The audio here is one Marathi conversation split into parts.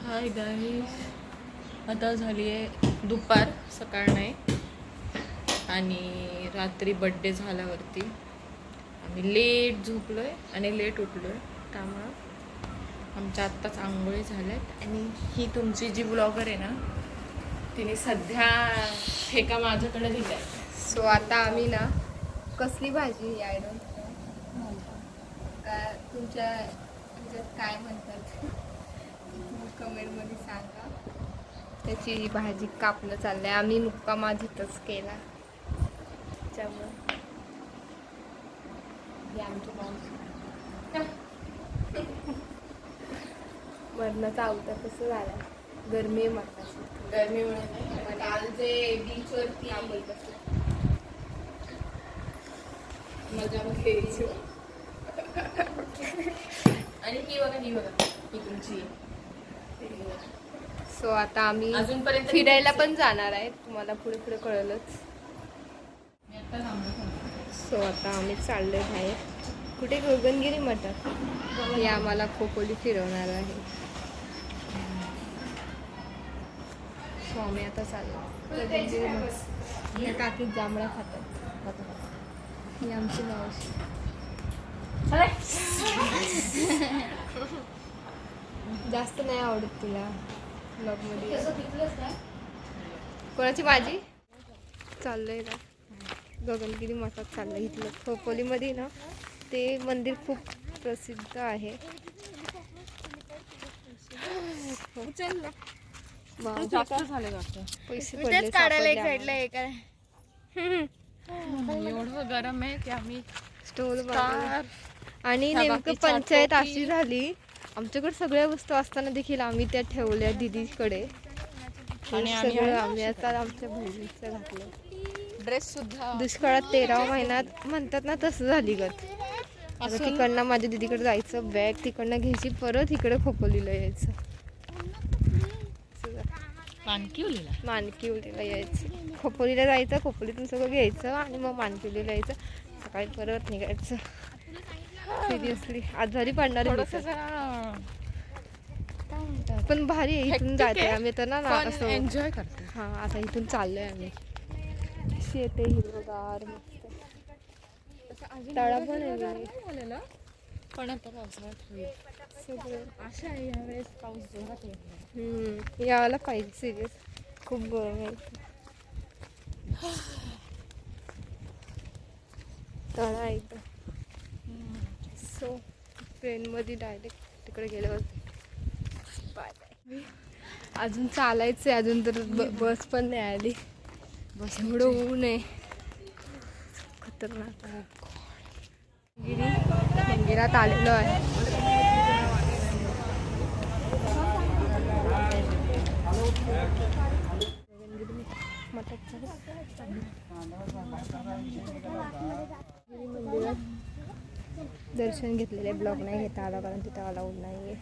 हाय गाईस, आता झाली आहे दुपार, सकाळ नाही. आणि रात्री बड्डे झाल्यावरती आम्ही लेट झोपलो आहे आणि लेट उठलो आहे. त्यामुळं आमच्या आत्ताच आंघोळी झाल्यात. आणि ही तुमची जी ब्लॉगर आहे ना, तिने सध्या ठेका माझ्याकडे दिला आहे. सो आता आम्ही ना कसली भाजी ही आय डोंट काय तुमच्या ह्याच्यात काय म्हणतात कमेंटमध्ये सांगा. त्याची भाजी कापणं चाललंय. आम्ही मुक्काम आज इथंच केला. त्यामुळं हे आमची मावशी मरणाचा अवतार कसं झाला. गरमी आहे मरणाची. गरमीमुळे नाही, काल जे बीचवरती आंबल कसं मजा घ्यायची. आणि ही बघा ही तुमची. सो आता आम्ही अजूनपर्यंत फिरायला पण जाणार आहे. तुम्हाला पुढे पुढे कळलंच. सो आता आम्ही चाललोय बाहेर. कुठे गगनगिरी मठात हे आम्हाला खोपोली फिरवणार आहे. सो आम्ही आता चाललो गगनगिरी मठ. या काकी जांभळा खातात. ही आमची मावशी. जास्त नाही आवडत तुला ब्लॉग मध्ये. कोणाची भाजी चाललंय ना गगनगिरी मठात चाललंय. इथलं खोपोलीमध्ये ना ते मंदिर खूप प्रसिद्ध आहे. जास्त झाले पैसे पडले सापडले. एवढं गरम आहे की आम्ही स्टोल आणि नेमकं पंचायत अशी झाली. आमच्याकडे सगळ्या वस्तू असताना देखील आम्ही त्या ठेवल्या दीदीकडे. आणि सगळं आम्ही आता आमच्या बहिणीचं घातलं. ड्रेस सुद्धा दुष्काळात 13 महिन्यात म्हणतात ना तसं झाली गत. आता तिकडनं माझ्या दीदीकडे जायचं, बॅग तिकडनं घ्यायची, परत इकडे खोपोलीला यायचं. मानकिवलीला यायचं. खोपोलीला जायचं, खोपोलीतून सगळं घ्यायचं आणि मग मानकिवलीला यायचं. सकाळी परत निघायचं. सिरियसली आजारी पडणार पण भारी आहे. इथून जायचंय आम्ही तर ना असं एन्जॉय करतो. हा आता इथून चाललोय आम्ही. शेत आहे हिरवगार मस्त. तळा पण आहे पण आता पावसाळ्यात होईल सगळं. आशा आहे यावेळेस पाऊस जोरात येईल. यायला पाहिजे. सिरियस खूप गरम आहे. तळा आहे इथं. सो ट्रेनमध्ये डायरेक्ट तिकडे गेल्यावर बाय बाय. अजून चालायचं आहे. अजून तर बस पण नाही आली. बस एवढं ऊन आहे खतरनाक. मंदिरात आलेलो आहे. मंदिरात दर्शन घेतलेले. ब्लॉग नाही घेता आला कारण तिथं अलाउड नाही आहे.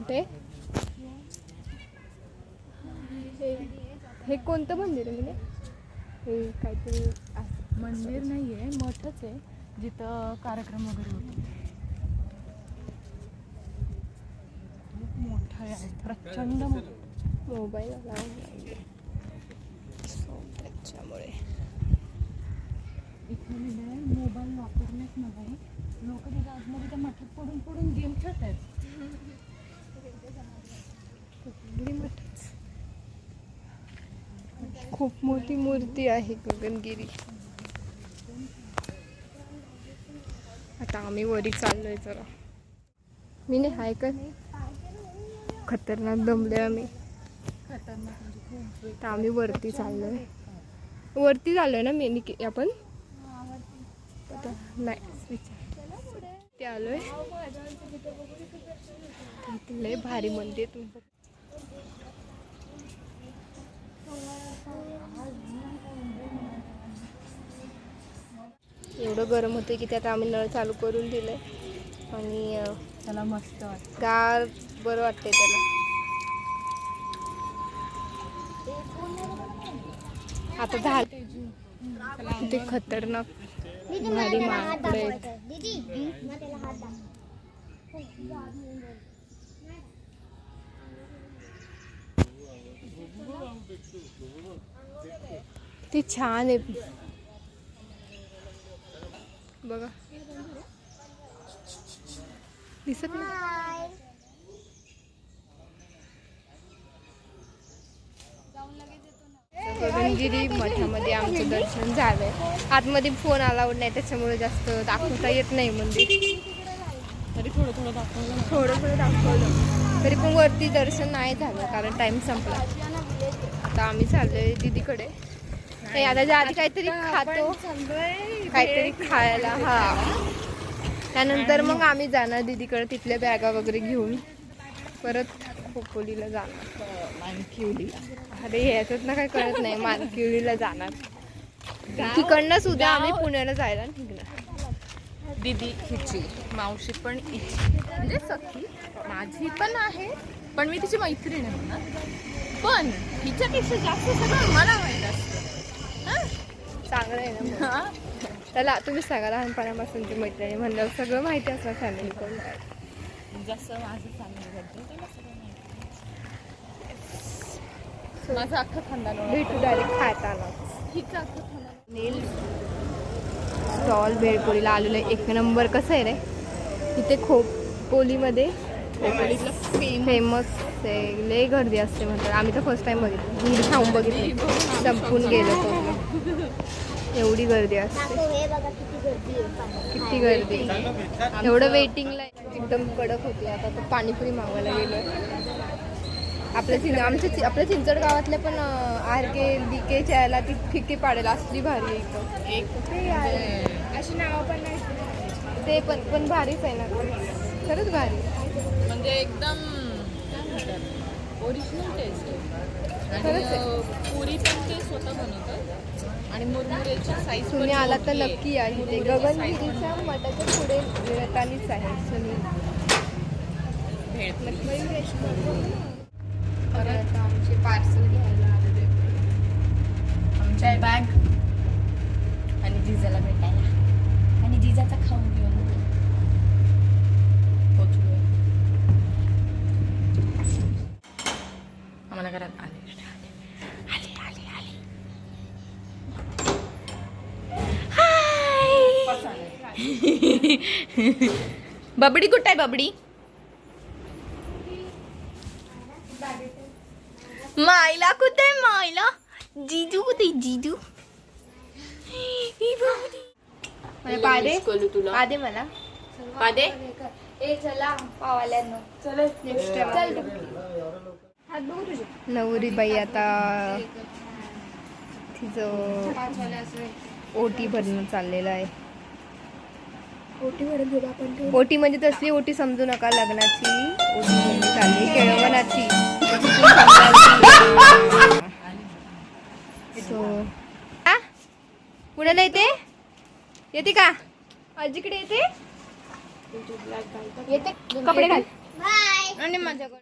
ते हे कोणतं मंदिर आहे? हे काहीतरी मंदिर नाही आहे, मठच आहे जिथं कार्यक्रम वगैरे होतो. खूप मोठं आहे, प्रचंड मोबाईल लावून त्याच्यामुळे इथं मोबाईल वापरण्यास नाही. लोक तिथं आतमध्ये त्या मठात पडून पडून गेम खेळत आहेत. खूप मोठी मूर्ती आहे गगनगिरी. आता आम्ही वरी चाललोय जरा. मी नाही हाय का खतरनाक दमले आम्ही. आता आम्ही वरती चाललोय. वरती चाललोय ना मी आपण नाही ते आलोय. लय भारी मंदिर. एवढं गरम होतं की त्यात आम्ही नळ चालू करून दिलंय आणि त्याला मस्त वाटतं. गार बरं वाटतंय त्याला. आता झालं ते खतरनाक भारी माकडे आहेत. ती छान आहे बघा, दिसत नाही. गगनगिरी मठामध्ये आमचं दर्शन झालंय. आतमध्ये फोन अलाउड नाही त्याच्यामुळे जास्त दाखवता येत नाही मंदिर. तरी थोडं थोडं दाखवलं. थोडं दाखवलं तरी पण वरती दर्शन नाही झालं कारण टाइम संपला. आता आम्ही चाललोय दीदीकडे. नाही आता आधी काहीतरी खातो, काहीतरी खायला. हा, त्यानंतर मग आम्ही जाणार दीदीकडे. तिथल्या बॅगा वगैरे घेऊन परत खोपोलीला जाणार. मानकिवलीला. अरे ह्याच्यात ना काही कळत नाही. मानकिवलीला जाणार. तिकडनंच उद्या आम्ही पुण्याला जायला निघणार. दीदी हिची मावशी पण हिची म्हणजे सखी माझी पण आहे, पण मी तिची मैत्रीण आहे ना. पण हिच्यापेक्षा जास्त सगळं मला माहीत असतं. चांगलं आहे ना मग. त्याला तुम्ही सांगा लहानपणापासूनची मैत्रिणी म्हणल्यावर सगळं माहिती असणार फॅमिलीकडून. जसं माझं फॅमिलीबद्दल तुला सगळं माहिती. माझं अख्खं खानदान भेटू डायरेक्ट खाताना. हिचं अख्खं खानदान. नेल स्टॉल भेळपुरीला आलेलं आहे. एक नंबर. कसं आहे रे इथे खोपोलीमध्ये फेमस आहे. लय गर्दी असते म्हणतात. आम्ही तर फर्स्ट टाइम बघितलं. घरी खाऊन बघितली, संपून गेलो तो. एवढी गर्दी असते. किती गर्दी. एवढं वेटिंगला एकदम कडक होती. आता तो पाणीपुरी मागवायला गेलो. आपल्या चिंचड गावातल्या पण RK-BK याला ती फिके पाडेल असली भारी आहे एकदम. अशी नावं पण नाही. ते पण भारीच आहे ना. खरंच भारी म्हणजे एकदम ओरिजिनल टेस्ट आहे. खरंच आहे. पुरी पण ते स्वतः बनवतात आणि मुरमुऱ्याची साईज. तुम्ही आला तर नक्की या. इथे गगनगिरीच्या मठाच्या पुढे मिळतानीच आहे. आता आमचे पार्सल घ्यायला आलेले. आमच्या बॅग आणि जिजाला भेटायला आणि जिजाचा खाऊन घेऊन पोचलोय. आम्हाला घरात आले. बबडी कुठे आहे बबडी? मायला कुठे? मायला जीजू कुठे? जीजू पादे तुला पादे मला पादे. ए चला पावाल्यांनो. चल नेक्स्ट टाइम. नवरी बाई आता तिचं ओटी भरणं चाललेलं आहे. ओटी म्हणजे तसली ओटी समजू नका. लग्नाची ओटी चालली. केळवणाची. सो पुण्याला येते का? आजीकडे येते. कपडे घाल आणि माझ्याकडे.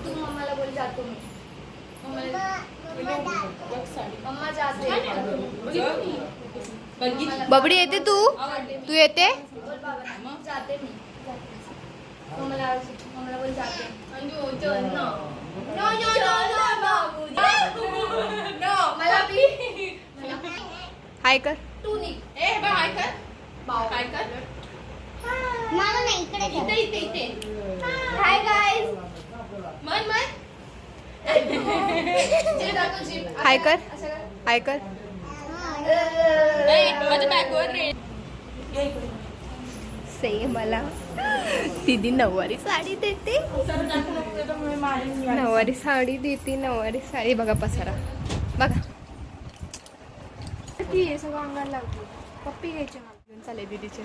तू मम्माला बोल जातो मी. मम्मा जाते. बबडी येते. तू येते. जाते मी. मम्माला बोल जाते. हाय कर. तू हाय कर. हाय कर. मला नाही इकडे इथे हाय गाईज. मन हाय कर. हाय कर. माझ्या बॅगवर से मला दीदी नऊवारी साडी देते. नऊवारी साडी देते. नऊवारी साडी. बघा पसारा बघा. ती सगळं अंगाला लावते. पप्पी घ्यायची मला. चालेल दीदीचे.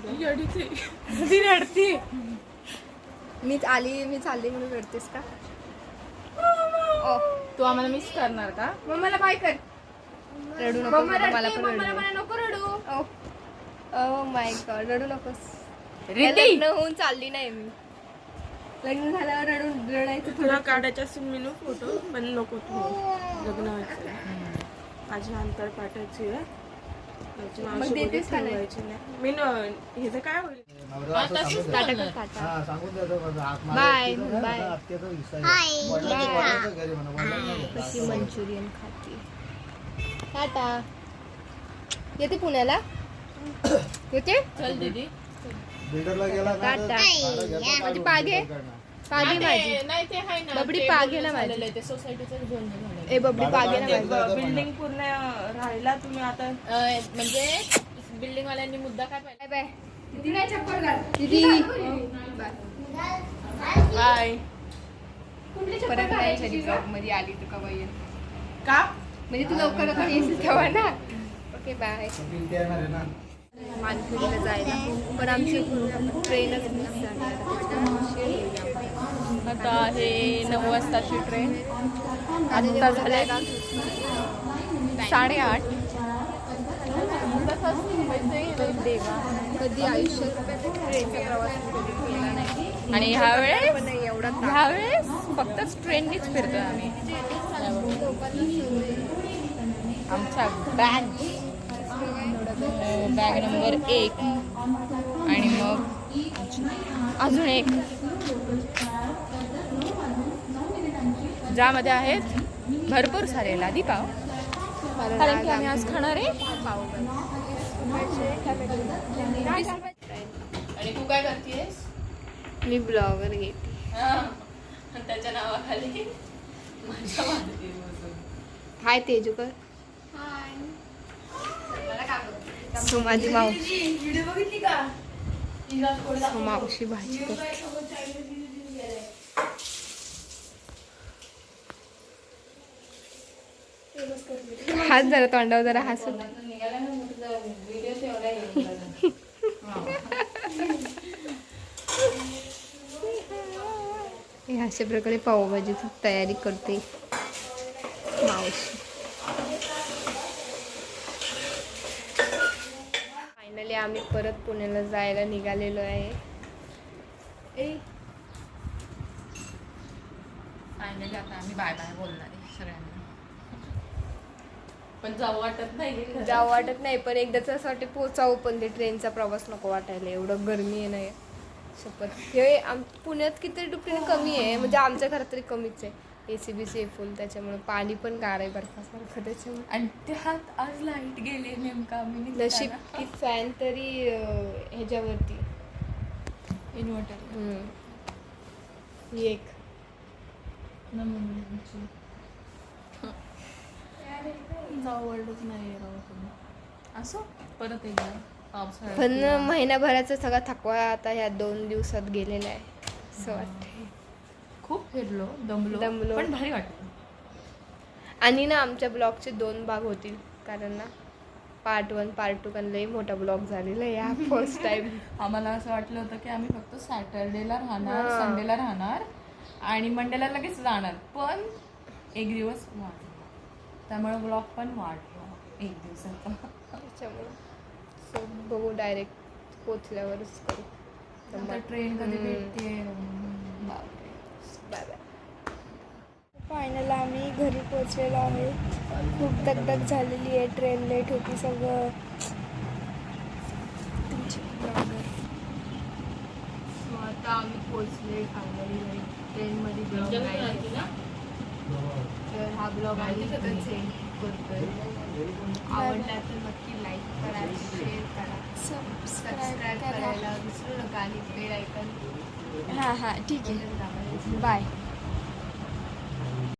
रडते. मी चालली म्हणून रडतेस का? तू आम्हाला मिस करणार का? मम्माला बाय कर. रडू नको. मला पण नको रडू. Oh my God. रडू नकोस. लग्न होऊन चालली नाही मी. लग्न झाल्यावर रडायचं. तुला काढायचं असेल मी फोटो पण नको. तू लग्न व्हायचं माझी अंतर पाठायची आहे. मग देतेस का नाही? मी हे तर काय होईल बाय बाय हाय कशी मंचुरियन खाते. टाटा. येते पुण्याला येते. चल दीदी. बिल्डरला गेला ना तर टाटा. भाडं घेतो माझी काढून पागे बिल्डरकडनं. पागे माझी. नाही ते आहे ना बबडी ते पागे ना बोलणं माझी. झालेलं आहे, ते सोसायटीचं बोलणं झालेलं आहे. ए बबडी पागे ना माझी. बिल्डिंग पूर्ण राहिला तुम्ही आता. म्हणजे बिल्डिंग वाल्यांनी मुद्दा काय पाहिला. बाय बाय दीदी. बाय. परत नाही कधी ब्लॉग मध्ये आली तर कवा येईल. का म्हणजे तू लवकर लवकर येशील तेव्हा ना. Okay bye. बिल ते येणार आहे ना. मानखुलीला जायला पण आमची ट्रेनच मिस झाली. आता आहे 9 वाजताची ट्रेन. आता झाले 8:30. कधी आयुष्यात ट्रेनचा प्रवास कधी केला नाही. आणि ह्यावेळेस पण नाही एवढा ह्यावेळेस फक्तच ट्रेननीच फिरतोय आम्ही. आमच्या बॅग नंबर 1 आणि मग अजून एक ज्यामध्ये आहेत भरपूर सारे लादी पाव, कारण की आम्ही आज खाणार आहे. आणि तू काय करतेस? मी ब्लॉगर घेते. त्याच्या नावाखाली माझ्या मारती बसून. हाय तेजूकर. सुमादी मावशी. मावशी भाजी करते. हात जरा तोंडावर जरा हसत. हे अशा प्रकारे पावभाजीची तयारी करते मावशी. फायनली आम्ही परत पुण्याला जायला निघालेलो आहे. फायनली आता आम्ही बाय बाय बोलणार आहे सगळ्यांना. पण जाऊ वाटत नाही. जाऊ वाटत नाही पण एकदाच असं वाटते पोचावं पण ते ट्रेनचा प्रवास नको वाटायला. एवढं गरमी आहे नाही शपथ. हे पुण्यात किती दुपटीने कमी आहे म्हणजे आमच्या घरात तरी कमीच आहे. ACBC फुल त्याच्यामुळे पाणी पण गार आहे बर्फासारखं त्याच्यामुळे. आणि त्यात आज लाईट गेले नेमका आम्ही नशीब की फॅन तरी ह्याच्यावरती इन्व्हर्टर एक आवडत नाही राव तुम्ही असं परत एकदा पावसाळ्यात. पण महिनाभराचा सगळा थकवा आता ह्या 2 दिवसात गेलेला आहे असं वाटतं. खूप फिरलो दमलो दमलो. पण भारी वाटलं. आणि ना आमच्या ब्लॉगचे 2 भाग होतील कारण ना पार्ट 1 पार्ट 2 कारण लई मोठा ब्लॉग झालेला आहे या फर्स्ट टाइम. आम्हाला असं वाटलं होतं की आम्ही फक्त सॅटर्डेला राहणार, हां. संडेला राहणार आणि मंडेला लगेच जाणार, पण एक दिवस वाढला त्यामुळे ब्लॉग पण वाढला 1 दिवसाचा. त्याच्यामुळे सो बघू डायरेक्ट पोचल्यावरच करू. नंतर ट्रेन कधी हम्म. भेटते. Bye bye. फायनल आम्ही घरी पोचलेलो आहे. खूप दगदग झालेली आहे. ट्रेन लेट होती सगळं. सो आता आम्ही पोचले फायनली ट्रेनमध्ये ब्लॉग नाही. तर हा ब्लॉग आम्ही सेंड करतोय. आवडला तर नक्की लाईक करा, शेअर करा, सबस्क्राईब करायला विसरू नका आणि बेल आयकॉन हां ठीक आहे. बाय.